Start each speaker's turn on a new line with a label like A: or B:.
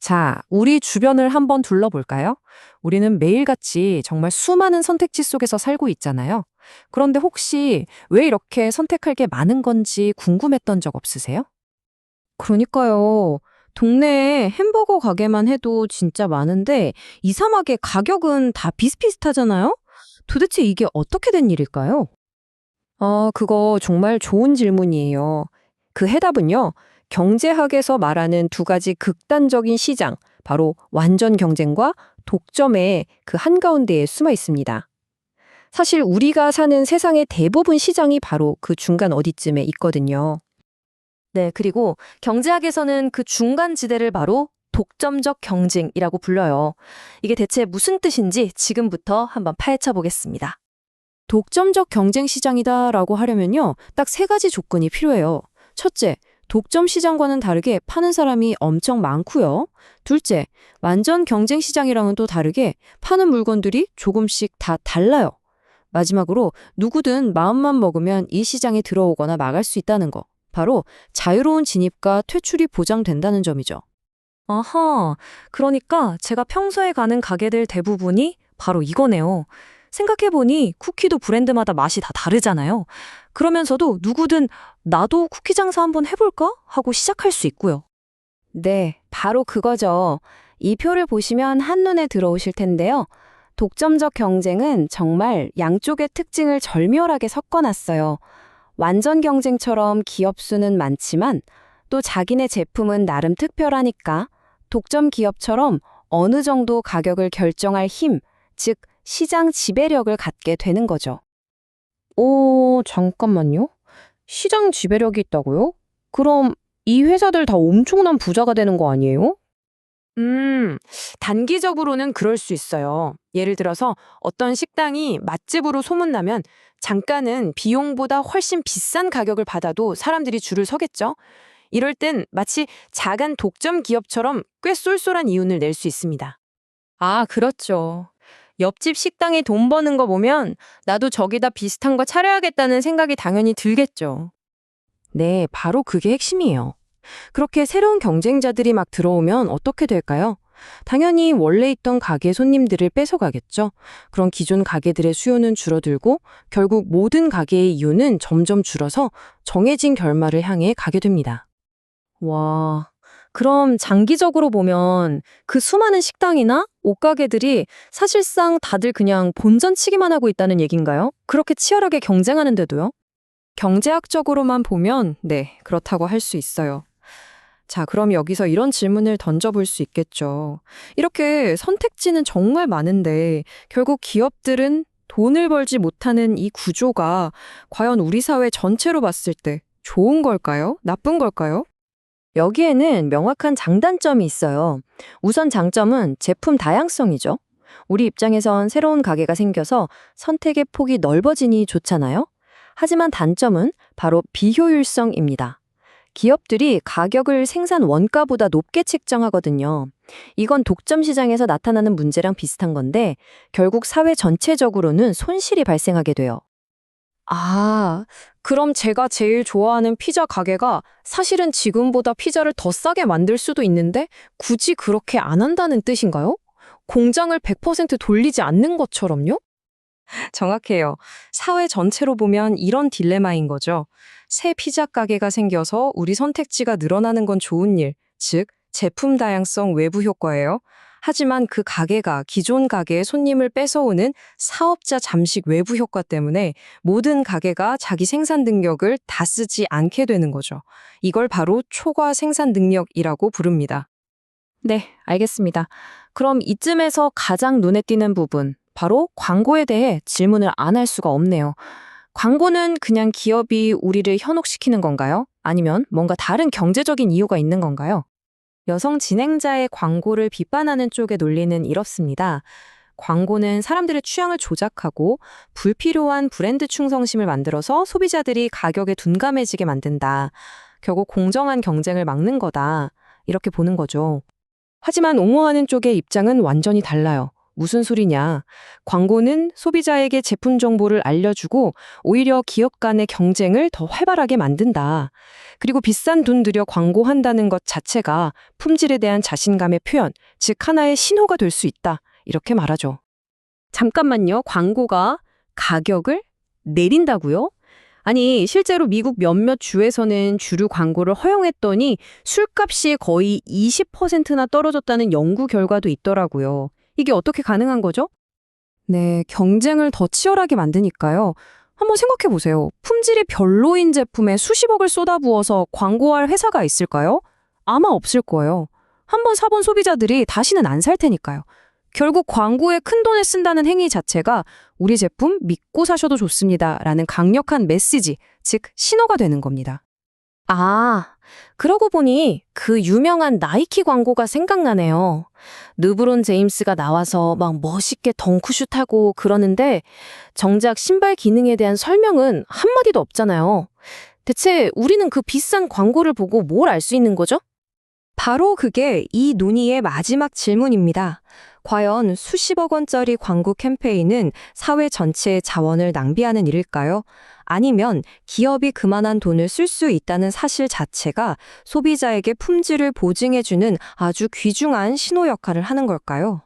A: 자, 우리 주변을 한번 둘러볼까요? 우리는 매일같이 정말 수많은 선택지 속에서 살고 있잖아요. 그런데 혹시 왜 이렇게 선택할 게 많은 건지 궁금했던 적 없으세요?
B: 그러니까요. 동네에 햄버거 가게만 해도 진짜 많은데 이상하게 가격은 다 비슷비슷하잖아요? 도대체 이게 어떻게 된 일일까요?
A: 그거 정말 좋은 질문이에요. 그 해답은요, 경제학에서 말하는 두 가지 극단적인 시장, 바로 완전 경쟁과 독점의 그 한가운데에 숨어 있습니다. 사실 우리가 사는 세상의 대부분 시장이 바로 그 중간 어디쯤에 있거든요.
B: 네, 그리고 경제학에서는 그 중간 지대를 바로 독점적 경쟁이라고 불러요. 이게 대체 무슨 뜻인지 지금부터 한번 파헤쳐 보겠습니다.
A: 독점적 경쟁 시장이다라고 하려면요, 딱 세 가지 조건이 필요해요. 첫째, 독점 시장과는 다르게 파는 사람이 엄청 많고요. 둘째, 완전 경쟁 시장이랑은 또 다르게 파는 물건들이 조금씩 다 달라요. 마지막으로 누구든 마음만 먹으면 이 시장에 들어오거나 나갈 수 있다는 거. 바로 자유로운 진입과 퇴출이 보장된다는 점이죠.
B: 아하, 그러니까 제가 평소에 가는 가게들 대부분이 바로 이거네요. 생각해보니 쿠키도 브랜드마다 맛이 다 다르잖아요. 그러면서도 누구든 나도 쿠키 장사 한번 해볼까? 하고 시작할 수 있고요.
C: 네, 바로 그거죠. 이 표를 보시면 한눈에 들어오실 텐데요. 독점적 경쟁은 정말 양쪽의 특징을 절묘하게 섞어놨어요. 완전 경쟁처럼 기업 수는 많지만 또 자기네 제품은 나름 특별하니까 독점 기업처럼 어느 정도 가격을 결정할 힘, 즉 시장 지배력을 갖게 되는 거죠.
B: 잠깐만요. 시장 지배력이 있다고요? 그럼 이 회사들 다 엄청난 부자가 되는 거 아니에요?
D: 음, 단기적으로는 그럴 수 있어요. 예를 들어서 어떤 식당이 맛집으로 소문나면 잠깐은 비용보다 훨씬 비싼 가격을 받아도 사람들이 줄을 서겠죠? 이럴 땐 마치 작은 독점 기업처럼 꽤 쏠쏠한 이윤을 낼 수 있습니다.
B: 아, 그렇죠. 옆집 식당이 돈 버는 거 보면 나도 저기다 비슷한 거 차려야겠다는 생각이 당연히 들겠죠.
A: 네, 바로 그게 핵심이에요. 그렇게 새로운 경쟁자들이 막 들어오면 어떻게 될까요? 당연히 원래 있던 가게 손님들을 뺏어가겠죠. 그런 기존 가게들의 수요는 줄어들고 결국 모든 가게의 이유는 점점 줄어서 정해진 결말을 향해 가게 됩니다.
B: 와, 그럼 장기적으로 보면 그 수많은 식당이나 옷가게들이 사실상 다들 그냥 본전치기만 하고 있다는 얘기인가요? 그렇게 치열하게 경쟁하는데도요?
A: 경제학적으로만 보면 네, 그렇다고 할 수 있어요. 자, 그럼 여기서 이런 질문을 던져볼 수 있겠죠. 이렇게 선택지는 정말 많은데 결국 기업들은 돈을 벌지 못하는 이 구조가 과연 우리 사회 전체로 봤을 때 좋은 걸까요? 나쁜 걸까요?
C: 여기에는 명확한 장단점이 있어요. 우선 장점은 제품 다양성이죠. 우리 입장에선 새로운 가게가 생겨서 선택의 폭이 넓어지니 좋잖아요. 하지만 단점은 바로 비효율성입니다. 기업들이 가격을 생산 원가보다 높게 책정하거든요. 이건 독점 시장에서 나타나는 문제랑 비슷한 건데 결국 사회 전체적으로는 손실이 발생하게 돼요.
B: 아, 그럼 제가 제일 좋아하는 피자 가게가 사실은 지금보다 피자를 더 싸게 만들 수도 있는데 굳이 그렇게 안 한다는 뜻인가요? 공장을 100% 돌리지 않는 것처럼요?
A: 정확해요. 사회 전체로 보면 이런 딜레마인 거죠. 새 피자 가게가 생겨서 우리 선택지가 늘어나는 건 좋은 일, 즉 제품 다양성 외부 효과예요. 하지만 그 가게가 기존 가게의 손님을 뺏어오는 사업자 잠식 외부 효과 때문에 모든 가게가 자기 생산 능력을 다 쓰지 않게 되는 거죠. 이걸 바로 초과 생산 능력이라고 부릅니다.
B: 네, 알겠습니다. 그럼 이쯤에서 가장 눈에 띄는 부분, 바로 광고에 대해 질문을 안 할 수가 없네요. 광고는 그냥 기업이 우리를 현혹시키는 건가요? 아니면 뭔가 다른 경제적인 이유가 있는 건가요?
C: 여성 진행자의 광고를 비판하는 쪽의 논리는 이렇습니다. 광고는 사람들의 취향을 조작하고 불필요한 브랜드 충성심을 만들어서 소비자들이 가격에 둔감해지게 만든다. 결국 공정한 경쟁을 막는 거다. 이렇게 보는 거죠.
A: 하지만 옹호하는 쪽의 입장은 완전히 달라요. 무슨 소리냐? 광고는 소비자에게 제품 정보를 알려주고 오히려 기업 간의 경쟁을 더 활발하게 만든다. 그리고 비싼 돈 들여 광고한다는 것 자체가 품질에 대한 자신감의 표현, 즉 하나의 신호가 될 수 있다. 이렇게 말하죠.
C: 잠깐만요. 광고가 가격을 내린다고요? 아니, 실제로 미국 몇몇 주에서는 주류 광고를 허용했더니 술값이 거의 20%나 떨어졌다는 연구 결과도 있더라고요. 이게 어떻게 가능한 거죠?
A: 네, 경쟁을 더 치열하게 만드니까요. 한번 생각해 보세요. 품질이 별로인 제품에 수십억을 쏟아부어서 광고할 회사가 있을까요? 아마 없을 거예요. 한번 사본 소비자들이 다시는 안 살 테니까요. 결국 광고에 큰돈을 쓴다는 행위 자체가 우리 제품 믿고 사셔도 좋습니다. 라는 강력한 메시지, 즉 신호가 되는 겁니다.
C: 아, 그러고 보니 그 유명한 나이키 광고가 생각나네요. 르브론 제임스가 나와서 막 멋있게 덩크슛하고 그러는데 정작 신발 기능에 대한 설명은 한마디도 없잖아요. 대체 우리는 그 비싼 광고를 보고 뭘 알 수 있는 거죠?
A: 바로 그게 이 논의의 마지막 질문입니다. 과연 수십억 원짜리 광고 캠페인은 사회 전체의 자원을 낭비하는 일일까요? 아니면 기업이 그만한 돈을 쓸 수 있다는 사실 자체가 소비자에게 품질을 보증해주는 아주 귀중한 신호 역할을 하는 걸까요?